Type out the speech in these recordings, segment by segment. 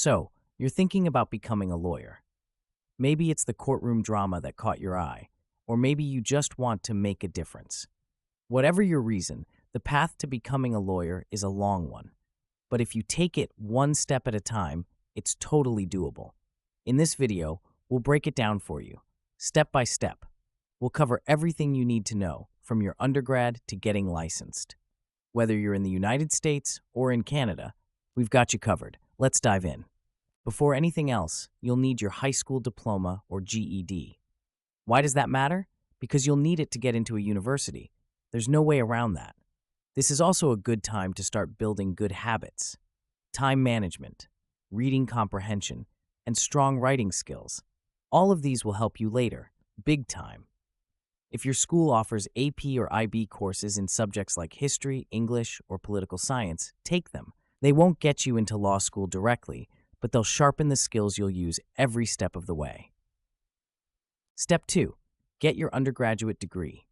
So, you're thinking about becoming a lawyer. Maybe it's the courtroom drama that caught your eye, or maybe you just want to make a difference. Whatever your reason, the path to becoming a lawyer is a long one. But if you take it one step at a time, it's totally doable. In this video, we'll break it down for you, step by step. We'll cover everything you need to know, from your undergrad to getting licensed. Whether you're in the United States or in Canada, we've got you covered. Let's dive in. Before anything else, you'll need your high school diploma or GED. Why does that matter? Because you'll need it to get into a university. There's no way around that. This is also a good time to start building good habits, time management, reading comprehension, and strong writing skills. All of these will help you later, big time. If your school offers AP or IB courses in subjects like history, English, or political science, take them. They won't get you into law school directly, but they'll sharpen the skills you'll use every step of the way. Step 2. Get your undergraduate degree.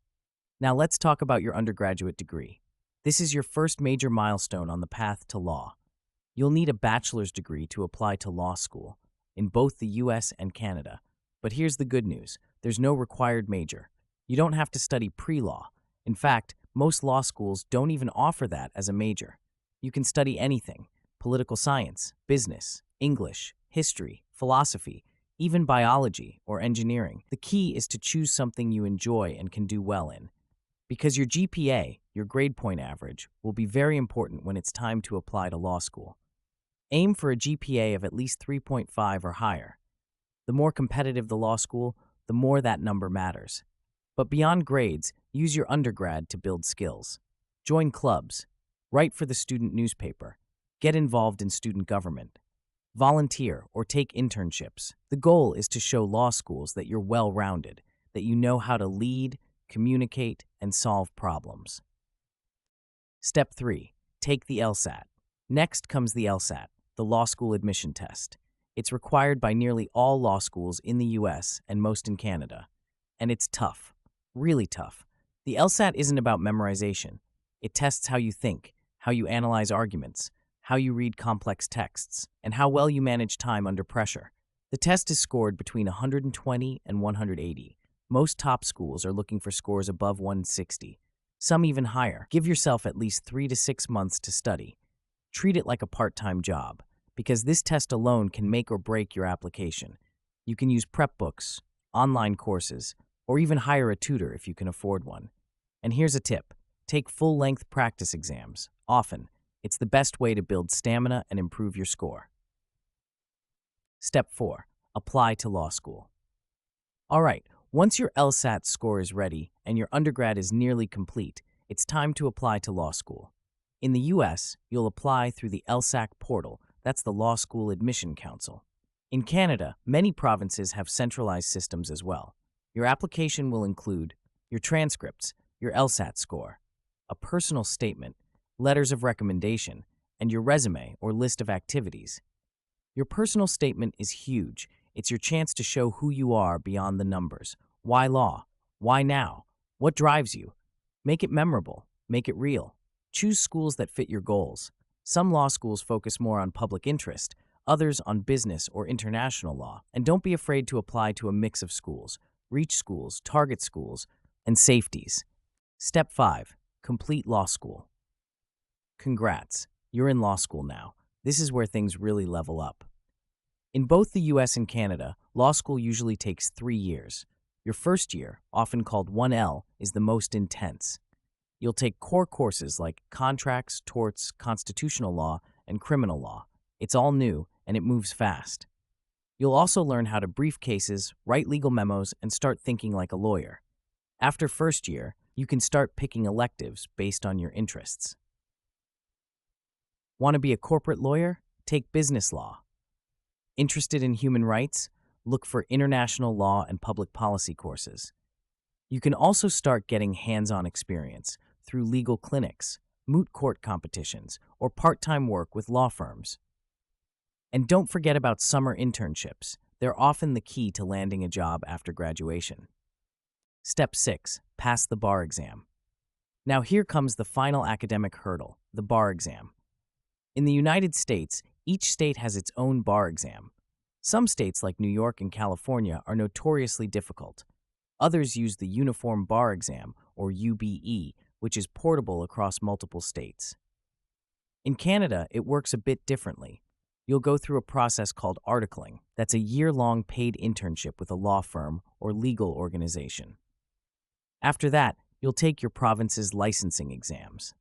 Now let's talk about your undergraduate degree. This is your first major milestone on the path to law. You'll need a bachelor's degree to apply to law school, in both the US and Canada. But here's the good news. There's no required major. You don't have to study pre-law. In fact, most law schools don't even offer that as a major. You can study anything: political science, business, English, history, philosophy, even biology or engineering. The key is to choose something you enjoy and can do well in. Because your GPA, your grade point average, will be very important when it's time to apply to law school. Aim for a GPA of at least 3.5 or higher. The more competitive the law school, the more that number matters. But beyond grades, use your undergrad to build skills. Join clubs, write for the student newspaper, get involved in student government, volunteer or take internships. The goal is to show law schools that you're well-rounded, that you know how to lead, communicate, and solve problems. Step 3. Take the LSAT. Next comes the LSAT, the law school admission test. It's required by nearly all law schools in the US and most in Canada. And it's tough, really tough. The LSAT isn't about memorization. It tests how you think, how you analyze arguments, how you read complex texts, and how well you manage time under pressure. The test is scored between 120 and 180. Most top schools are looking for scores above 160, some even higher. Give yourself at least 3 to 6 months to study. Treat it like a part-time job, because this test alone can make or break your application. You can use prep books, online courses, or even hire a tutor if you can afford one. And here's a tip: take full-length practice exams, often. It's the best way to build stamina and improve your score. Step 4. Apply to law school. All right, once your LSAT score is ready and your undergrad is nearly complete, it's time to apply to law school. In the US, you'll apply through the LSAC portal, that's the Law School Admission Council. In Canada, many provinces have centralized systems as well. Your application will include your transcripts, your LSAT score, a personal statement, letters of recommendation, and your resume or list of activities. Your personal statement is huge. It's your chance to show who you are beyond the numbers. Why law? Why now? What drives you? Make it memorable. Make it real. Choose schools that fit your goals. Some law schools focus more on public interest, others on business or international law. And don't be afraid to apply to a mix of schools: reach schools, target schools, and safeties. Step 5. Complete law school. Congrats, you're in law school now. This is where things really level up. In both the US and Canada, law school usually takes 3 years. Your first year, often called 1L, is the most intense. You'll take core courses like contracts, torts, constitutional law, and criminal law. It's all new, and it moves fast. You'll also learn how to brief cases, write legal memos, and start thinking like a lawyer. After first year, you can start picking electives based on your interests. Want to be a corporate lawyer? Take business law. Interested in human rights? Look for international law and public policy courses. You can also start getting hands-on experience through legal clinics, moot court competitions, or part-time work with law firms. And don't forget about summer internships. They're often the key to landing a job after graduation. Step 6. Pass the bar exam. Now here comes the final academic hurdle, the bar exam. In the United States, Each state has its own bar exam. Some states, like New York and California, are notoriously difficult. Others use the Uniform Bar Exam, or UBE, which is portable across multiple states. In Canada, it works a bit differently. You'll go through a process called articling. That's a year-long paid internship with a law firm or legal organization. After that, you'll take your province's licensing exams.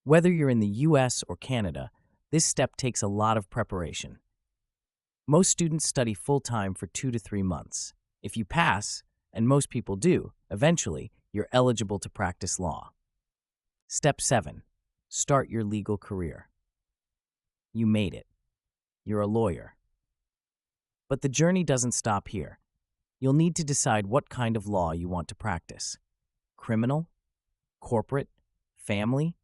Whether you're in the US or Canada, this step takes a lot of preparation. Most students study full-time for 2 to 3 months. If you pass, and most people do, eventually, you're eligible to practice law. Step 7. Start your legal career. You made it. You're a lawyer. But the journey doesn't stop here. You'll need to decide what kind of law you want to practice. Criminal, corporate, family,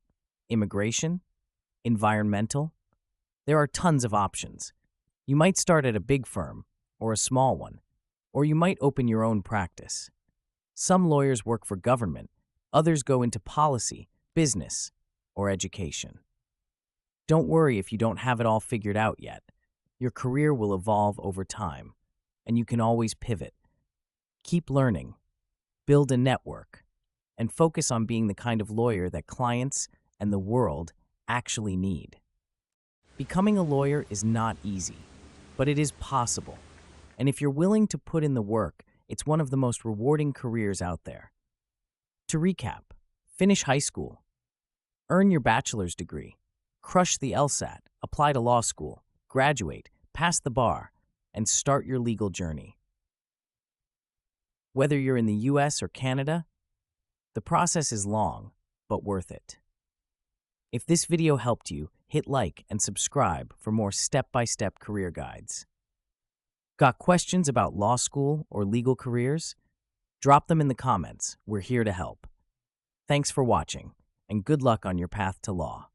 immigration, environmental. There are tons of options. You might start at a big firm, or a small one, or you might open your own practice. Some lawyers work for government, others go into policy, business, or education. Don't worry if you don't have it all figured out yet. Your career will evolve over time, and you can always pivot. Keep learning, build a network, and focus on being the kind of lawyer that clients and the world actually need. Becoming a lawyer is not easy, but it is possible. And if you're willing to put in the work, it's one of the most rewarding careers out there. To recap, finish high school, earn your bachelor's degree, crush the LSAT, apply to law school, graduate, pass the bar, and start your legal journey. Whether you're in the US or Canada, the process is long, but worth it. If this video helped you, hit like and subscribe for more step-by-step career guides. Got questions about law school or legal careers? Drop them in the comments. We're here to help. Thanks for watching, and good luck on your path to law.